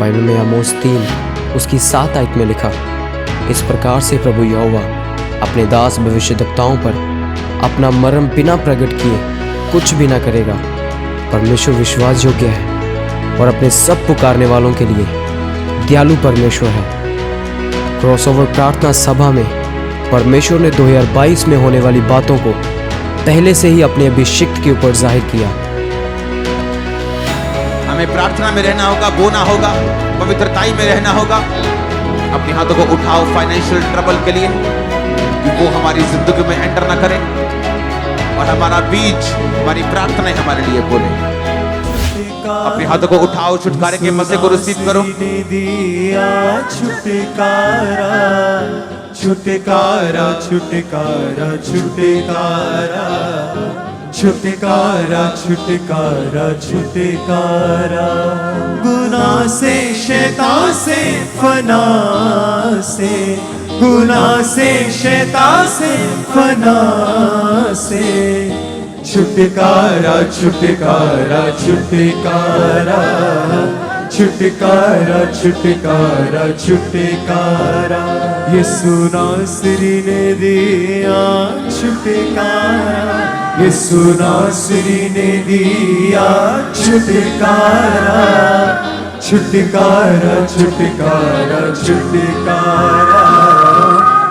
Bible में आमोस 3 उसकी 7 आयत में लिखा, इस प्रकार से प्रभु यहोवा अपने दास भविष्यद्वक्ताओं पर अपना मर्म बिना प्रकट किए कुछ भी ना करेगा। परमेश्वर विश्वास योग्य है और अपने सब पुकारने वालों के लिए दयालु परमेश्वर है। क्रॉसओवर प्रार्थना सभा में परमेश्वर ने 2022 में होने वाली बातों को पहले से ही अपने अभिषिक्त के ऊपर जाहिर किया। हमें प्रार्थना में रहना होगा, बोना होगा, पवित्रताई में रहना होगा। अपने हाथों को उठाओ फाइनेंशियल ट्रबल के लिए कि वो हमारी जिंदगी में एंटर ना करे और हमारा बीज, हमारी प्रार्थनाएं हमारे लिए बोले। अपने हाथों को उठाओ, छुटकारे के मसे को रिसीव करो। छुटकारा छुटकारा छुटकारा छुटकारा छुटकारा छुटकारा छुटकारा गुनाह से, शैतान से, फना से, गुनाह से, शैतान से, फना से, छुटकारा छुटकारा छुटकारा छुटकारा छुटकारा छुटकारा यीशु नासरी ने दिया छुटकारा, यीशु नासरी ने दिया छुटकारा, छुटकारा छुटकारा छुटकारा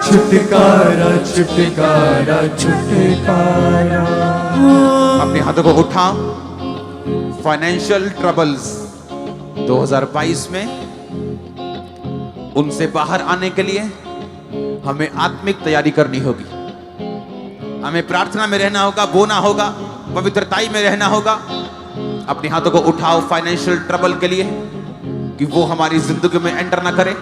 छुटकारा छुटकारा छुटकारा। अपने हाथों को उठाओ। फाइनेंशियल ट्रबल्स 2022 में उनसे बाहर आने के लिए हमें आत्मिक तैयारी करनी होगी। हमें प्रार्थना में रहना होगा, बोना होगा, पवित्रताई में रहना होगा। अपने हाथों को उठाओ फाइनेंशियल ट्रबल के लिए कि वो हमारी जिंदगी में एंटर ना करे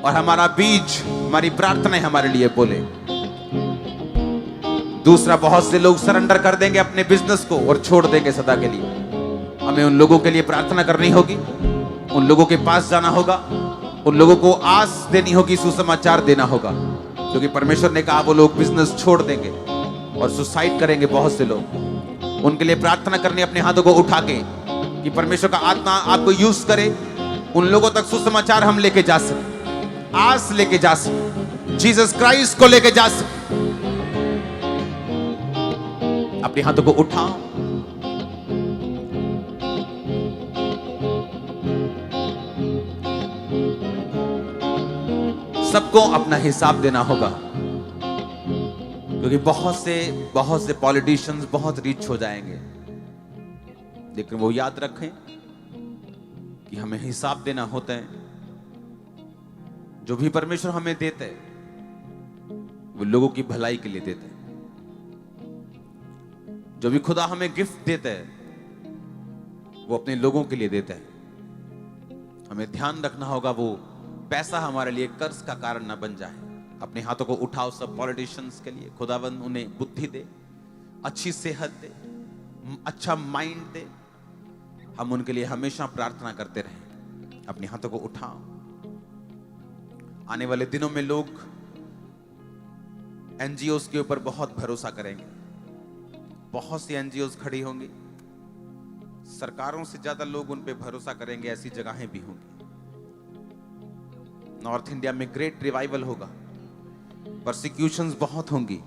और हमारा बीज, हमारी प्रार्थनाएं हमारे लिए बोले। दूसरा, बहुत से लोग सरेंडर कर देंगे अपने बिजनेस को और छोड़ देंगे सदा के लिए। हमें उन लोगों के लिए प्रार्थना करनी होगी, उन लोगों के पास जाना होगा, उन लोगों को आस देनी होगी, सुसमाचार देना होगा, क्योंकि परमेश्वर ने कहा वो लोग बिजनेस छोड़ देंगे और सुसाइड करेंगे। बहुत से लोग, उनके लिए प्रार्थना करनी अपने हाथों को उठा के कि परमेश्वर का आत्मा आपको यूज करे, उन लोगों तक सुसमाचार हम लेके जा सके, आस लेके जा सके, जीसस क्राइस्ट को लेके जा सके। अपने हाथों को उठाओ। सबको अपना हिसाब देना होगा, क्योंकि बहुत से पॉलिटिशियंस बहुत रिच हो जाएंगे, लेकिन वो याद रखें कि हमें हिसाब देना होता है। जो भी परमेश्वर हमें देते हैं वो लोगों की भलाई के लिए देते हैं। जो भी खुदा हमें गिफ्ट देता है वो अपने लोगों के लिए देता है। हमें ध्यान रखना होगा वो पैसा हमारे लिए कर्ज का कारण ना बन जाए। अपने हाथों को उठाओ सब पॉलिटिशियंस के लिए। खुदावंद उन्हें बुद्धि दे, अच्छी सेहत दे, अच्छा माइंड दे। हम उनके लिए हमेशा प्रार्थना करते रहें। अपने हाथों को उठाओ। आने वाले दिनों में लोग एनजीओस के ऊपर बहुत भरोसा करेंगे। बहुत सी एनजीओस खड़ी होंगी, सरकारों से ज्यादा लोग उन पे भरोसा करेंगे। ऐसी जगहें भी होंगी। नॉर्थ इंडिया में ग्रेट रिवाइवल होगा। परसिक्यूशंस बहुत होंगी,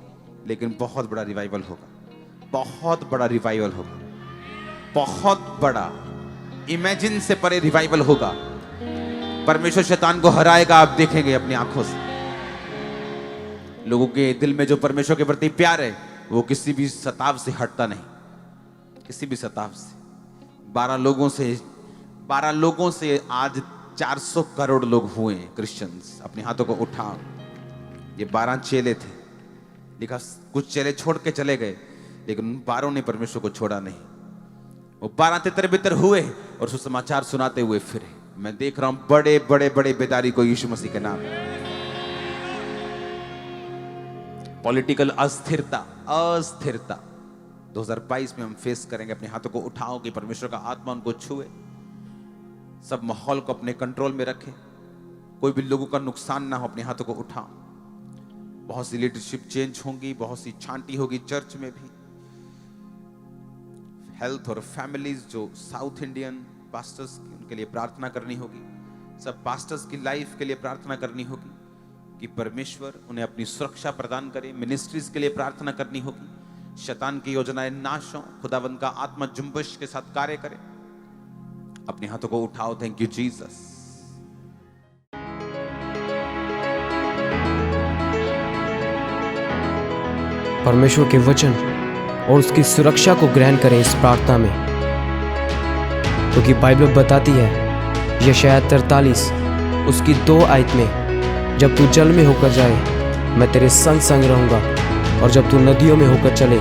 लेकिन बहुत बड़ा रिवाइवल होगा। बहुत बड़ा रिवाइवल होगा, बहुत बड़ा, इमेजिन से परे रिवाइवल होगा। परमेश्वर शैतान को हराएगा, आप देखेंगे अपनी आंखों से। लोगों के दिल में जो परमेश्वर के प्रति प्यार है वो किसी भी सताव से हटता नहीं, किसी भी सताव से। 12 लोगों से आज 400 करोड़ लोग हुए क्रिश्चियंस। अपने हाथों को उठाओ। ये 12 चेले थे, लिखा कुछ चेले छोड़ के चले गए, लेकिन उन 12 ने परमेश्वर को छोड़ा नहीं। वो 12 तितर-बितर हुए और सुसमाचार सुनाते हुए फिरे। मैं देख रहा हूं बड़े बड़े बड़े बेदारी को यीशु मसीह के नाम। पॉलिटिकल अस्थिरता 2022 में हम फेस करेंगे। अपने हाथों को उठाओ कि परमेश्वर का आत्मा उनको छुए, सब माहौल को अपने कंट्रोल में रखे, कोई भी लोगों का नुकसान ना हो। अपने हाथों को उठाओ। बहुत सी लीडरशिप चेंज होंगी, बहुत सी छांटी होगी चर्च में भी। हेल्थ और फैमिलीज जो साउथ इंडियन पास्टर्स उनके लिए प्रार्थना करनी होगी, सब पास्टर्स की लाइफ के लिए प्रार्थना करनी होगी कि परमेश्वर उन्हें अपनी सुरक्षा प्रदान करे। मिनिस्ट्रीज के लिए प्रार्थना करनी होगी, शैतान की योजनाएं नाश हो, खुदावंद का आत्मा जुम्बश के साथ कार्य करे। अपने हाथों को उठाओ। Thank you Jesus. परमेश्वर के वचन और उसकी सुरक्षा को ग्रहण करें इस प्रार्थना में, क्योंकि बाइबल बताती है यशायाह 43 उसकी 2 आयत में, जब तू जल में होकर जाए मैं तेरे संग संग रहूँगा, और जब तू नदियों में होकर चले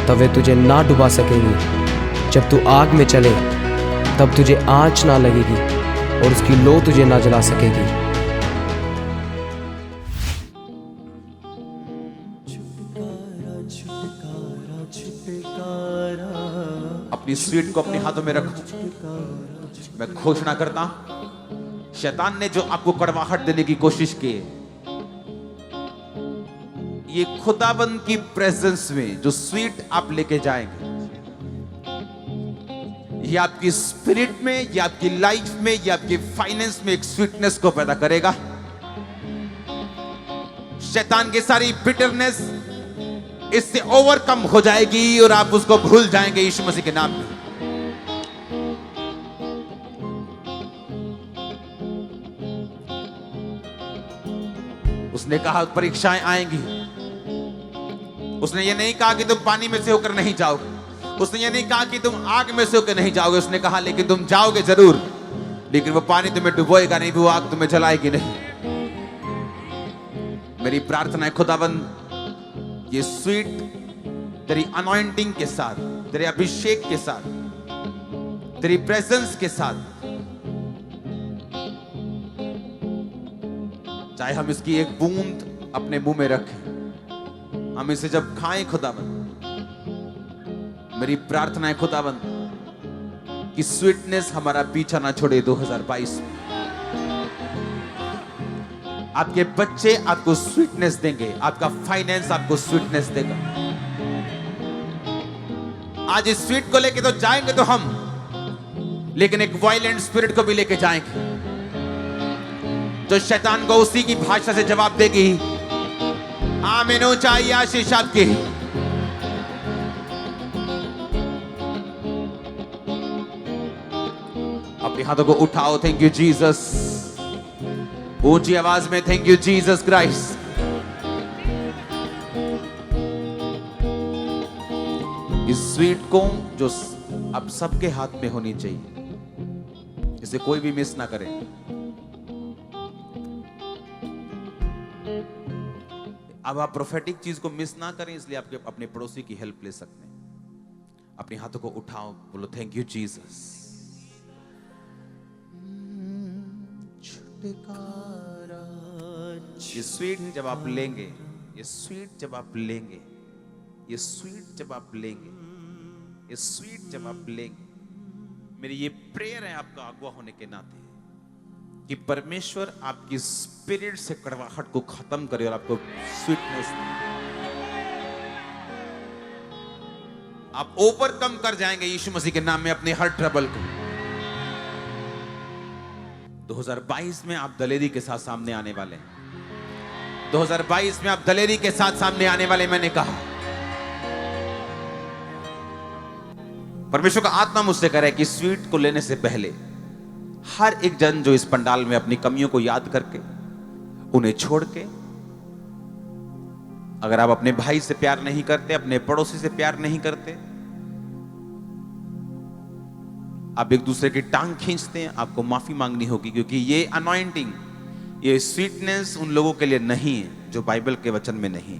तब वे तुझे ना डुबा सकेंगी। जब तू आग में चले तब तुझे आँच ना लगेगी और उसकी लो तुझे ना जला सकेगी। अपनी स्वीट को अपने हाथों में रखो। मैं घोषणा करता हूं, शैतान ने जो आपको कड़वाहट देने की कोशिश की, ये खुदाबंद की प्रेजेंस में जो स्वीट आप लेके जाएंगे, ये आपकी स्पिरिट में, ये आपकी लाइफ में, ये आपकी फाइनेंस में एक स्वीटनेस को पैदा करेगा। शैतान की सारी बिटरनेस इससे ओवरकम हो जाएगी और आप उसको भूल जाएंगे यीशु मसीह के नाम में। उसने कहा परीक्षाएं आएंगी। उसने ये नहीं कहा कि तुम पानी में से होकर नहीं जाओगे, उसने ये नहीं कहा कि तुम आग में से होकर नहीं जाओगे। उसने कहा लेकिन तुम जाओगे जरूर, लेकिन वो पानी तुम्हें डुबोएगा नहीं, वो आग तुम्हें जलाएगी नहीं। मेरी प्रार्थना है खुदावंद, ये स्वीट तेरी अनॉइंटिंग के साथ, तेरे अभिषेक के साथ, तेरी प्रेजेंस के साथ, चाहे हम इसकी एक बूंद अपने मुंह में रखें, हम इसे जब खाएं खुदावंद, मेरी प्रार्थना है खुदावंद कि स्वीटनेस हमारा पीछा ना छोड़े 2022 में। आपके बच्चे आपको स्वीटनेस देंगे, आपका फाइनेंस आपको स्वीटनेस देगा। आज इस स्वीट को लेके तो जाएंगे तो हम, लेकिन एक वायलेंट स्पिरिट को भी लेके जाएंगे जो शैतान को उसी की भाषा से जवाब देगी। आमीन हो चाहिए आशीष आपकी। अपने हाथों को उठाओ। Thank you Jesus. ऊंची आवाज में थैंक यू जीसस क्राइस्ट। इस स्वीट को जो अब सबके हाथ में होनी चाहिए, इसे कोई भी मिस ना करे। अब आप प्रोफेटिक चीज को मिस ना करें, इसलिए आपके अपने पड़ोसी की हेल्प ले सकते हैं। अपने हाथों को उठाओ, बोलो थैंक यू जीसस। ये स्वीट जब आप लेंगे, ये स्वीट जब आप लेंगे, ये स्वीट जब आप लेंगे, ये स्वीट जब आप लेंगे, मेरी ये प्रेयर है आपका अगुआ होने के नाते कि परमेश्वर आपकी स्पिरिट से कड़वाहट को खत्म करे और आपको स्वीटनेस दे। आप ओवरकम कर जाएंगे यीशु मसीह के नाम में अपने हर ट्रबल को। 2022 में आप दलेरी के साथ सामने आने वाले हैं। 2022 में आप दलेरी के साथ सामने आने वाले। मैंने कहा परमेश्वर का आत्मा मुझसे कह रहा है कि स्वीट को लेने से पहले हर एक जन जो इस पंडाल में अपनी कमियों को याद करके, उन्हें छोड़ के, अगर आप अपने भाई से प्यार नहीं करते, अपने पड़ोसी से प्यार नहीं करते, आप एक दूसरे की टांग खींचते हैं, आपको माफी मांगनी होगी, क्योंकि ये अनॉइंटिंग, ये स्वीटनेस उन लोगों के लिए नहीं है जो बाइबल के वचन में नहीं।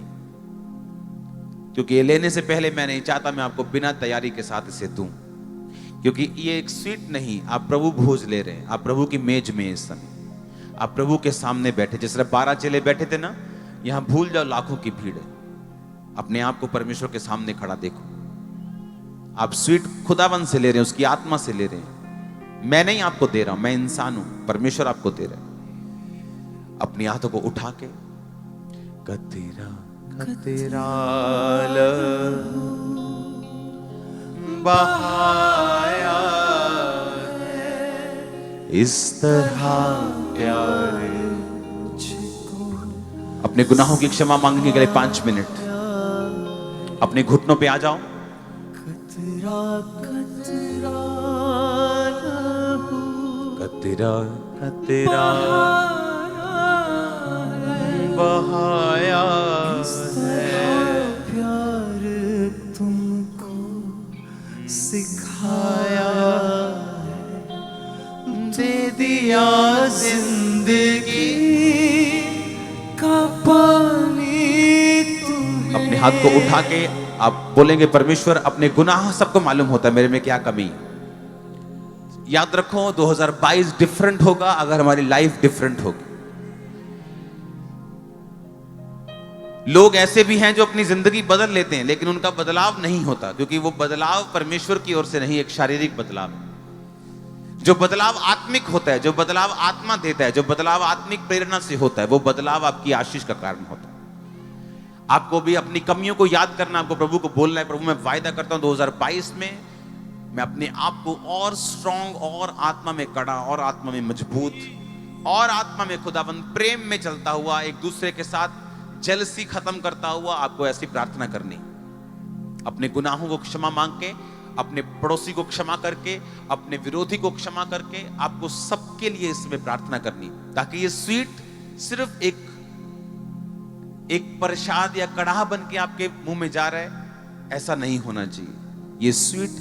क्योंकि ये लेने से पहले मैं नहीं चाहता मैं आपको बिना तैयारी के साथ इसे दूं, क्योंकि ये एक स्वीट नहीं, आप प्रभु भोज ले रहे हैं। आप प्रभु की मेज में इस समय आप प्रभु के सामने बैठे, जिस तरह 12 चेले बैठे थे ना, यहां भूल जाओ लाखों की भीड़ है। अपने आप को परमेश्वर के सामने खड़ा देखो। आप स्वीट खुदावन से ले रहे हैं, उसकी आत्मा से ले रहे हैं। मैं नहीं आपको दे रहा हूं, मैं इंसान हूं, परमेश्वर आपको दे रहा है। अपनी हाथों को उठा के कतेरा कतेरा बहाया इस तरह प्यार। अपने गुनाहों की क्षमा मांगने के लिए 5 मिनट अपने घुटनों पे आ जाओ। कतरा कतरा बहाया प्यार तुमको सिखाया, दे दिया जिंदगी का पानी तुम्हें। अपने हाथ को उठा के आप बोलेंगे, परमेश्वर अपने गुनाह सबको मालूम होता है, मेरे में क्या कमी है। याद रखो 2022 डिफरेंट होगा अगर हमारी लाइफ डिफरेंट होगी। लोग ऐसे भी हैं जो अपनी जिंदगी बदल लेते हैं लेकिन उनका बदलाव नहीं होता, क्योंकि वो बदलाव परमेश्वर की ओर से नहीं, एक शारीरिक बदलाव है। जो बदलाव आत्मिक होता है, जो बदलाव आत्मा देता है, जो बदलाव आत्मिक प्रेरणा से होता है, वो बदलाव आपकी आशीष का कारण होता है। आपको भी अपनी कमियों को याद करना, आपको प्रभु को बोलना है, प्रभु मैं वायदा करता हूं 2022 में मैं अपने आप को और स्ट्रांग और आत्मा में कड़ा और आत्मा में मजबूत और आत्मा में खुदाबंद प्रेम में चलता हुआ, एक दूसरे के साथ जेलसी खत्म करता हुआ आपको ऐसी प्रार्थना करनी। अपने गुनाहों को क्षमा मांग के, अपने पड़ोसी को क्षमा करके, अपने विरोधी को क्षमा करके आपको सबके लिए इसमें प्रार्थना करनी, ताकि ये स्वीट सिर्फ एक प्रसाद या कड़ाह बन के आपके मुंह में जा रहा है, ऐसा नहीं होना चाहिए। ये स्वीट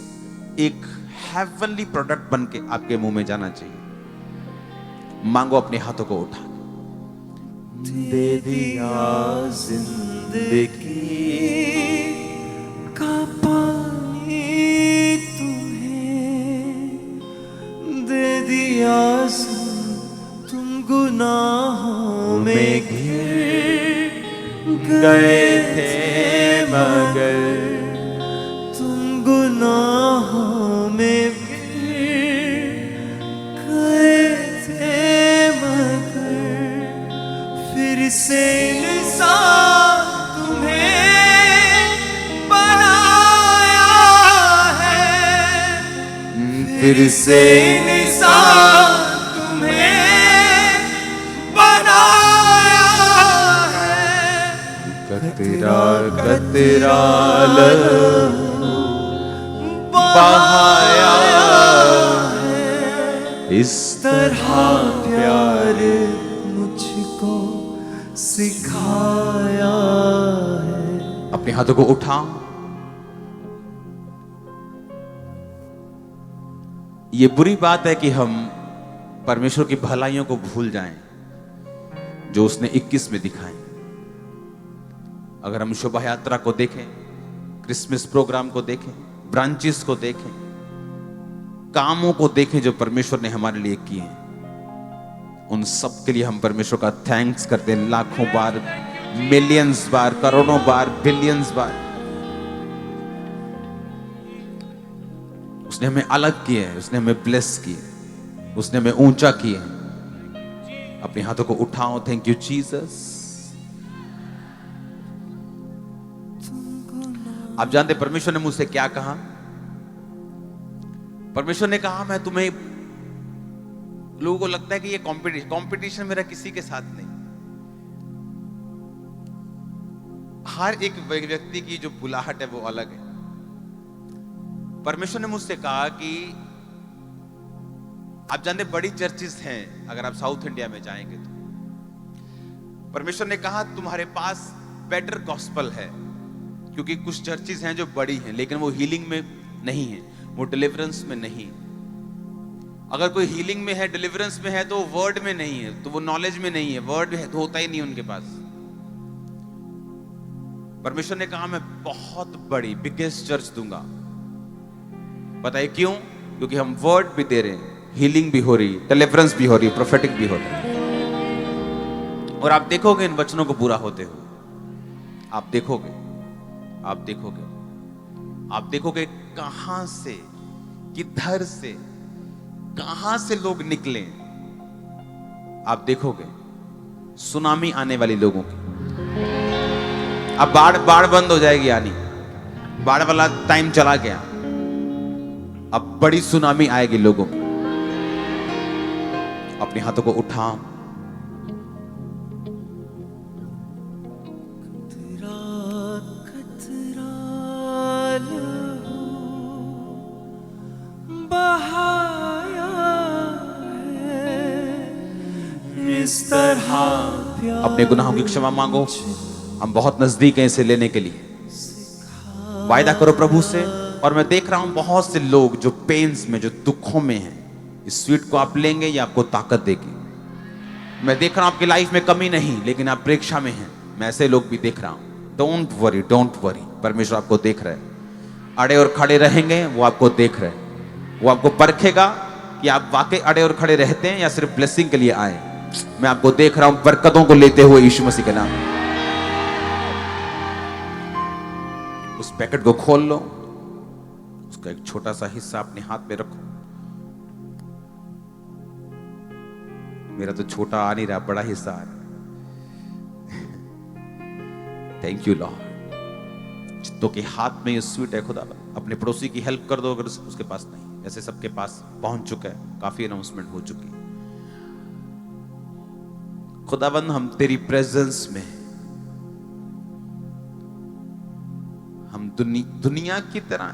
एक हेवनली प्रोडक्ट बन के आपके मुंह में जाना चाहिए। मांगो अपने हाथों को उठा, दे दिया जिंदगी का पानी तुम्हें, दे दिया तुम गुनाहों में घिर गए थे मगर, तुम गुनाहों में घिर गए थे मगर, फिर से इंसान तुम्हें बनाया है, फिर से इंसान तुम्हें बनाया है। कतरा कतरा लहू बहाया है, इस तरह प्यार मुझको सिखाया है। अपने हाथों को उठाओ। ये बुरी बात है कि हम परमेश्वर की भलाइयों को भूल जाएं जो उसने 21 में दिखाएं। अगर हम शोभा यात्रा को देखें, क्रिसमस प्रोग्राम को देखें, ब्रांचेस को देखें, कामों को देखें जो परमेश्वर ने हमारे लिए किए हैं, उन सब के लिए हम परमेश्वर का थैंक्स करते हैं, लाखों बार, मिलियंस बार, करोड़ों बार, बिलियंस बार। उसने हमें अलग किए है, उसने हमें ब्लेस किए, उसने हमें ऊंचा किया। अपने हाथों को उठाओ। Thank you Jesus. आप जानते परमेश्वर ने मुझसे क्या कहा? परमेश्वर ने कहा मैं तुम्हें, लोगों को लगता है कि ये कंपटीशन मेरा किसी के साथ नहीं। हर एक व्यक्ति की जो बुलाहट है वो अलग है। परमेश्वर ने मुझसे कहा कि आप जानते बड़ी चर्चेस हैं, अगर आप साउथ इंडिया में जाएंगे तो परमेश्वर ने कहा तुम्हारे पास बेटर गॉस्पल है, क्योंकि कुछ चर्चेस हैं जो बड़ी हैं लेकिन वो हीलिंग में नहीं है, वो डिलीवरेंस में नहीं। अगर कोई हीलिंग में है, डिलीवरेंस में है, तो वर्ड में नहीं है, तो वो नॉलेज में नहीं है, वर्ड है तो होता ही नहीं उनके पास। परमेश्वर ने कहा मैं बहुत बड़ी बिगेस्ट चर्च दूंगा। पता है क्यों? क्योंकि हम वर्ड भी दे रहे हैं, हीलिंग भी हो रही, डिलीवरेंस भी हो रही, प्रोफेटिक भी हो रही, और आप देखोगे इन वचनों को पूरा होते हुए। आप देखोगे, आप देखोगे, आप देखोगे कहां से, किधर से, कहां से लोग निकले। आप देखोगे सुनामी आने वाली लोगों की। अब बाढ़ बंद हो जाएगी आनी, बाढ़ वाला टाइम चला गया, अब बड़ी सुनामी आएगी लोगों की। अपने हाथों को उठाओ। इस तरह अपने गुनाहों की क्षमा मांगो। हम बहुत नजदीक हैं इसे लेने के लिए। वायदा करो प्रभु से। और मैं देख रहा हूं बहुत से लोग जो पेन्स में, जो दुखों में हैं, इस स्वीट को आप लेंगे, ये आपको ताकत देगी। मैं देख रहा हूं आपकी लाइफ में कमी नहीं, लेकिन आप परीक्षा में हैं। मैं ऐसे लोग भी देख रहा हूं। Don't worry, don't worry. परमेश्वर आपको देख रहा है। अड़े और खड़े रहेंगे, वो आपको देख रहे हैं। वो आपको परखेगा कि आप वाकई अड़े और खड़े रहते हैं या सिर्फ ब्लेसिंग के लिए आए। मैं आपको देख रहा हूं बरकतों को लेते हुए यीशु मसीह के नाम में। उस पैकेट को खोल लो, उसका एक छोटा सा हिस्सा अपने हाथ में रखो। मेरा तो छोटा आ नहीं रहा, बड़ा हिस्सा आ रहा। Thank you Lord. जितनों के हाथ में ये स्वीट है खुदा, अपने पड़ोसी की हेल्प कर दो अगर उसके पास नहीं। ऐसे सबके पास पहुंच चुका है, काफी अनाउंसमेंट हो चुकी है। खुदाबंद, हम तेरी प्रेजेंस में, हम दुनिया की तरह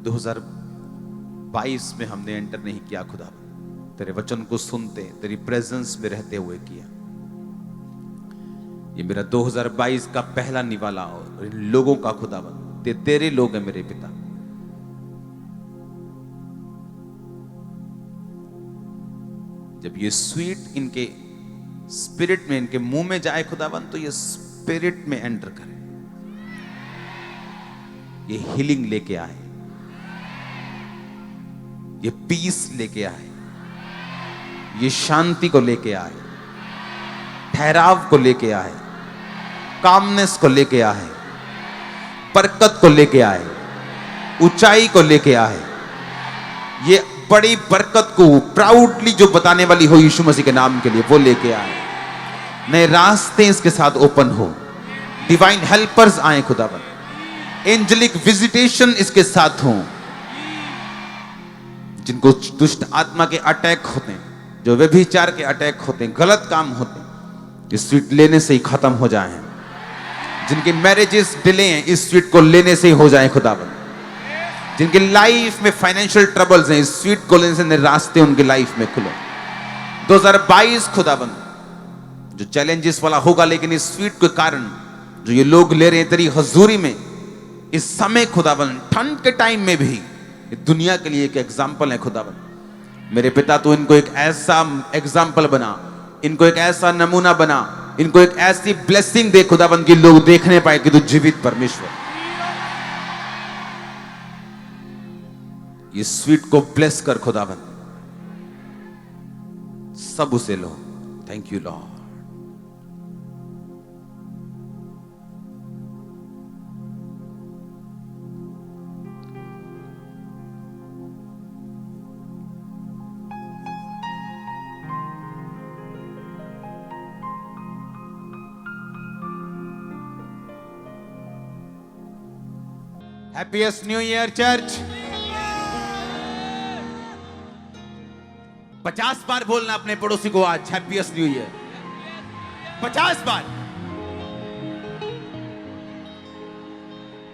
2022 में हमने एंटर नहीं किया खुदा। तेरे वचन को सुनते, तेरी प्रेजेंस में रहते हुए किया। ये मेरा 2022 का पहला निवाला और इन लोगों का खुदाबंद, तेरे लोग हैं मेरे पिता। जब ये स्वीट इनके स्पिरिट में, इनके मुंह में जाए खुदाबंद, तो ये स्पिरिट में एंटर करे, ये हीलिंग लेके आए, ये पीस लेके आए, ये शांति को लेके आए, ठहराव को लेके आए, कामनेस को लेके आए, बरकत को लेके आए, ऊंचाई को लेके आए। ये बड़ी बरकत को प्राउडली जो बताने वाली हो यीशु मसीह के नाम के लिए, वो लेके आए। नए रास्ते इसके साथ ओपन हो, डिवाइन हेल्पर्स आए खुदावन, एंजेलिक विजिटेशन इसके साथ हो। जिनको दुष्ट आत्मा के अटैक होते हैं, जो व्यभिचार के अटैक होते हैं, गलत काम होते हैं, इस स्वीट लेने से ही खत्म हो जाए। जिनके मैरिजेस डिले हैं, इस स्वीट को लेने से ही हो जाए खुदावन। जिनकी लाइफ में फाइनेंशियल ट्रबल्स हैं, इस स्वीट को लेने से नए रास्ते उनकी लाइफ में खुले। 2022 खुदाबंद जो चैलेंजेस वाला होगा, लेकिन इस स्वीट के कारण जो ये लोग ले रहे हैं तेरी हजूरी में इस समय खुदाबंद, ठंड के टाइम में भी, ये दुनिया के लिए एक एग्जाम्पल है खुदाबंद। मेरे पिता, तू इनको एक ऐसा एग्जाम्पल बना, इनको एक ऐसा नमूना बना, इनको एक ऐसी ब्लेसिंग दे खुदाबंद कि लोग देखने पाए कि तू जीवित परमेश्वर। ये स्वीट को ब्लेस कर खुदावन, सब उसे लो। Thank you lord. Happiest new year church. 50 बार बोलना अपने पड़ोसी को आज हैप्पीएस्ट न्यू ईयर। 50 बार।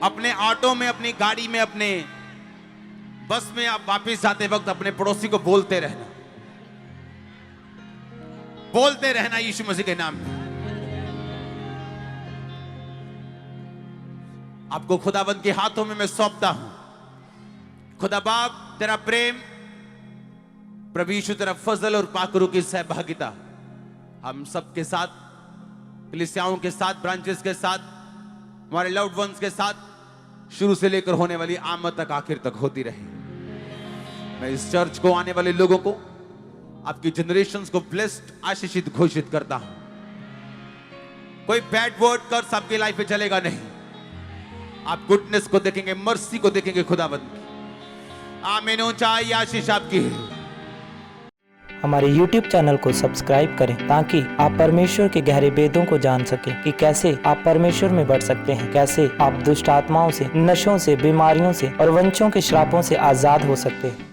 अपने ऑटो में, अपनी गाड़ी में, अपने बस में आप वापस जाते वक्त अपने पड़ोसी को बोलते रहना, बोलते रहना यीशु मसीह के नाम में। आपको खुदाबंद के हाथों में मैं सौंपता हूं। खुदा बाप, तेरा प्रेम, प्रभु यीशु तेरा फजल और पाकरू की सहभागिता हम सब के साथ, कलीसियाओं के साथ, ब्रांचेस के साथ, हमारे लव्ड वंस के साथ, शुरू से लेकर होने वाली आमद तक, आखिर तक होती रहे। मैं इस चर्च को आने वाले लोगों को, आपकी जनरेशंस को ब्लेस्ड, आशीषित घोषित करता हूं। कोई बैड वर्ड कर्स आपकी लाइफ में चलेगा नहीं। आप गुडनेस को देखेंगे, मर्सी को देखेंगे खुदाबंद। आमीन। ऊंचाई आशीष आपकी है। हमारे YouTube चैनल को सब्सक्राइब करें ताकि आप परमेश्वर के गहरे भेदों को जान सकें कि कैसे आप परमेश्वर में बढ़ सकते हैं, कैसे आप दुष्ट आत्माओं से, नशों से, बीमारियों से और वंशों के श्रापों से आजाद हो सकते हैं।